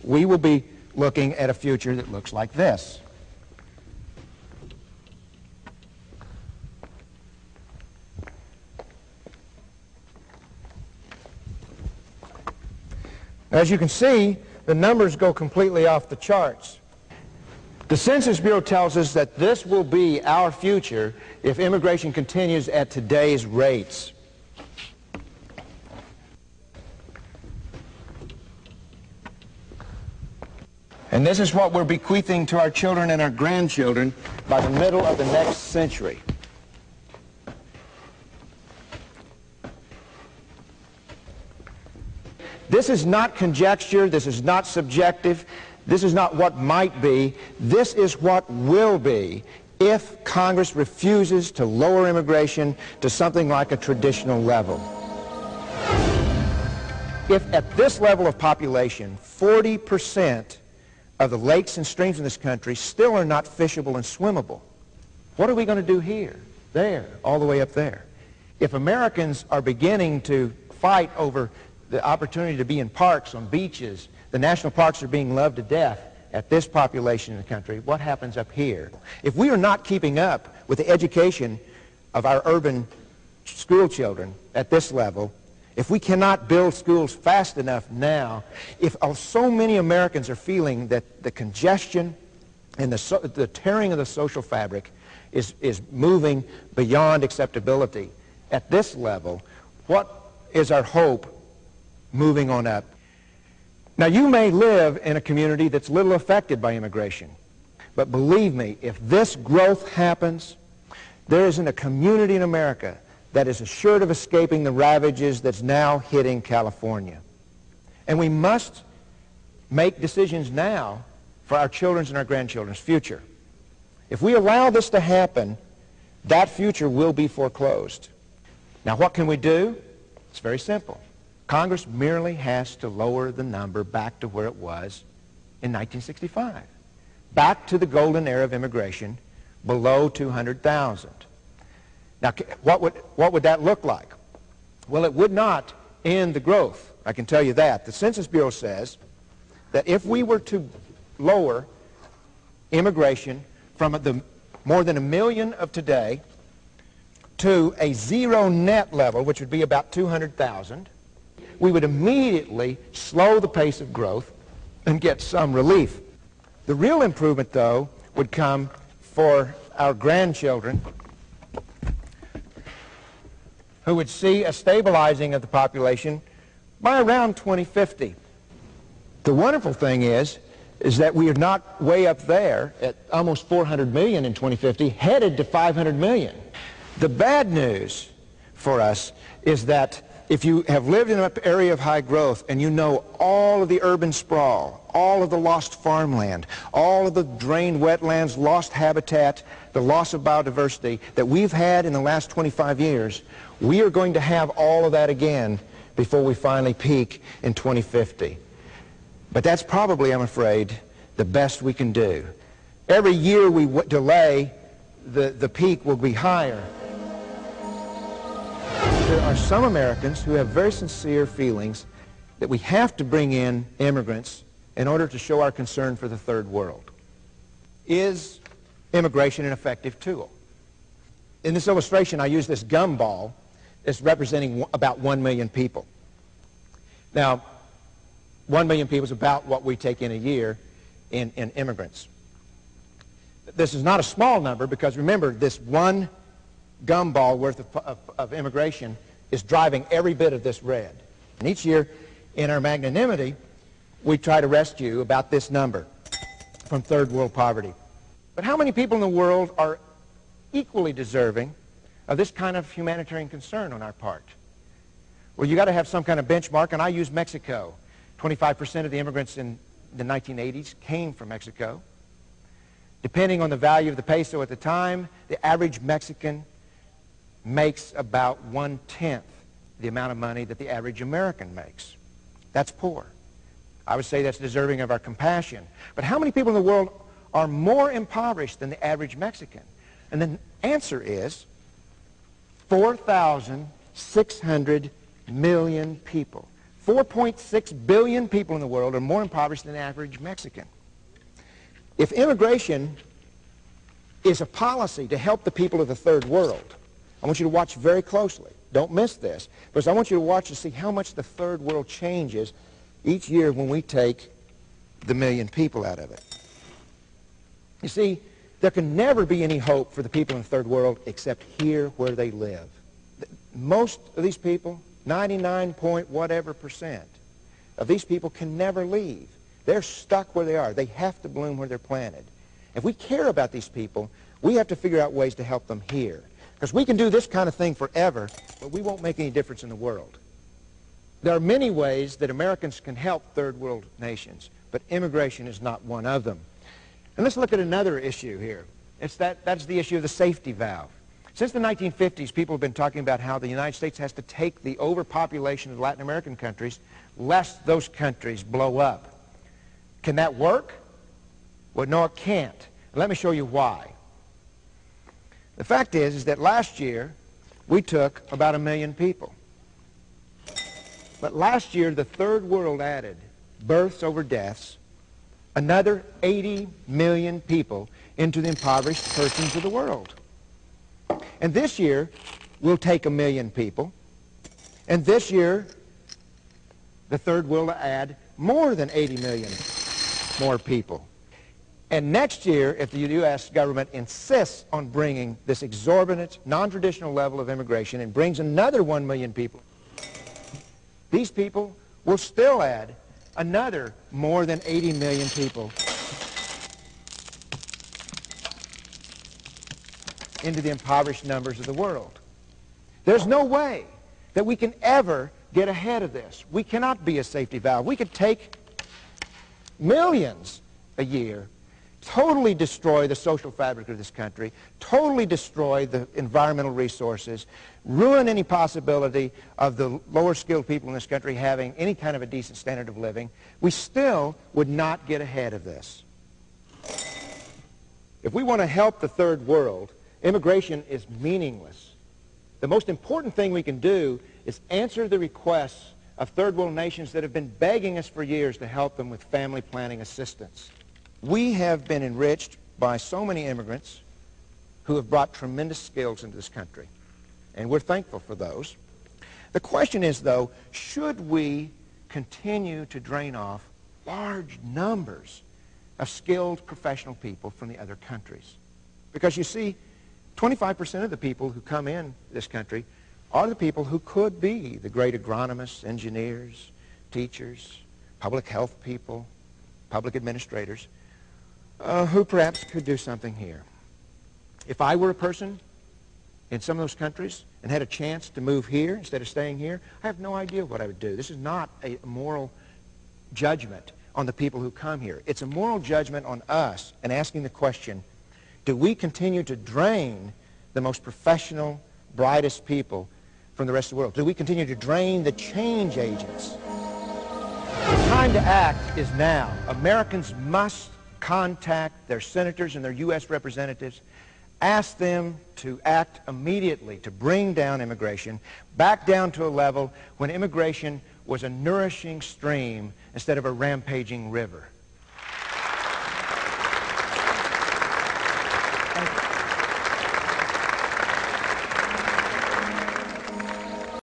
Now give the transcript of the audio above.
we will be looking at a future that looks like this. As you can see, the numbers go completely off the charts. The Census Bureau tells us that this will be our future if immigration continues at today's rates. And this is what we're bequeathing to our children and our grandchildren by the middle of the next century. This is not conjecture, this is not subjective, this is not what might be, this is what will be if Congress refuses to lower immigration to something like a traditional level. If at this level of population, 40% of the lakes and streams in this country still are not fishable and swimmable, what are we going to do here, there, all the way up there? If Americans are beginning to fight over the opportunity to be in parks, on beaches, the national parks are being loved to death at this population in the country, what happens up here? If we are not keeping up with the education of our urban school children at this level, if we cannot build schools fast enough now, if so many Americans are feeling that the congestion and the tearing of the social fabric is moving beyond acceptability at this level, what is our hope moving on up? Now, you may live in a community that's little affected by immigration, but believe me, if this growth happens, there isn't a community in America that is assured of escaping the ravages that's now hitting California. And we must make decisions now for our children's and our grandchildren's future. If we allow this to happen, that future will be foreclosed. Now, what can we do? It's very simple. Congress merely has to lower the number back to where it was in 1965, back to the golden era of immigration, below 200,000. Now, what would that look like? Well, it would not end the growth, I can tell you that. The Census Bureau says that if we were to lower immigration from the more than 1 million of today to a zero net level, which would be about 200,000, we would immediately slow the pace of growth and get some relief. The real improvement, though, would come for our grandchildren, who would see a stabilizing of the population by around 2050. The wonderful thing is that we are not way up there at almost 400 million in 2050, headed to 500 million. The bad news for us is that if you have lived in an area of high growth and you know all of the urban sprawl, all of the lost farmland, all of the drained wetlands, lost habitat, the loss of biodiversity that we've had in the last 25 years, we are going to have all of that again before we finally peak in 2050. But that's probably, I'm afraid, the best we can do. Every year we delay, the peak will be higher. There are some Americans who have very sincere feelings that we have to bring in immigrants in order to show our concern for the third world. Is immigration an effective tool? In this illustration, I use this gumball as representing about 1 million people. Now, 1 million people is about what we take in a year in immigrants. This is not a small number because, remember, this one gumball worth of immigration is driving every bit of this red. And each year, in our magnanimity, we try to rescue about this number from third world poverty. But how many people in the world are equally deserving of this kind of humanitarian concern on our part? Well, you got to have some kind of benchmark, and I use Mexico. 25% of the immigrants in the 1980s came from Mexico. Depending on the value of the peso at the time, the average Mexican makes about 1/10 the amount of money that the average American makes. That's poor. I would say that's deserving of our compassion. But how many people in the world are more impoverished than the average Mexican? And the answer is 4,600 million people. 4.6 billion people in the world are more impoverished than the average Mexican. If immigration is a policy to help the people of the third world, I want you to watch very closely. Don't miss this, because I want you to watch to see how much the third world changes each year when we take the million people out of it. You see, there can never be any hope for the people in the third world except here where they live. Most of these people, 99 point whatever percent of these people can never leave. They're stuck where they are. They have to bloom where they're planted. If we care about these people, we have to figure out ways to help them here. Because we can do this kind of thing forever, but we won't make any difference in the world. There are many ways that Americans can help third world nations, but immigration is not one of them. And let's look at another issue here. That's the issue of the safety valve. Since the 1950s, people have been talking about how the United States has to take the overpopulation of Latin American countries lest those countries blow up. Can that work? Well, no, it can't. And let me show you why. The fact is that last year we took about 1 million people. But last year the third world added births over deaths another 80 million people into the impoverished persons of the world. And this year we'll take 1 million people, and this year the third world will add more than 80 million more people. And next year, if the U.S. government insists on bringing this exorbitant, non-traditional level of immigration and brings another 1 million people, these people will still add another more than 80 million people into the impoverished numbers of the world. There's no way that we can ever get ahead of this. We cannot be a safety valve. We could take millions a year, totally destroy the social fabric of this country, totally destroy the environmental resources, ruin any possibility of the lower skilled people in this country having any kind of a decent standard of living. We still would not get ahead of this. If we want to help the third world, immigration is meaningless. The most important thing we can do is answer the requests of third world nations that have been begging us for years to help them with family planning assistance. We have been enriched by so many immigrants who have brought tremendous skills into this country, and we're thankful for those. The question is, though, should we continue to drain off large numbers of skilled professional people from the other countries? Because you see, 25% of the people who come in this country are the people who could be the great agronomists, engineers, teachers, public health people, public administrators, who perhaps could do something here. If I were a person in some of those countries and had a chance to move here instead of staying here, I have no idea what I would do. This is not a moral judgment on the people who come here. It's a moral judgment on us and asking the question, do we continue to drain the most professional, brightest people from the rest of the world? Do we continue to drain the change agents? The time to act is now. Americans must contact their senators and their U.S. representatives, ask them to act immediately to bring down immigration back down to a level when immigration was a nourishing stream instead of a rampaging river.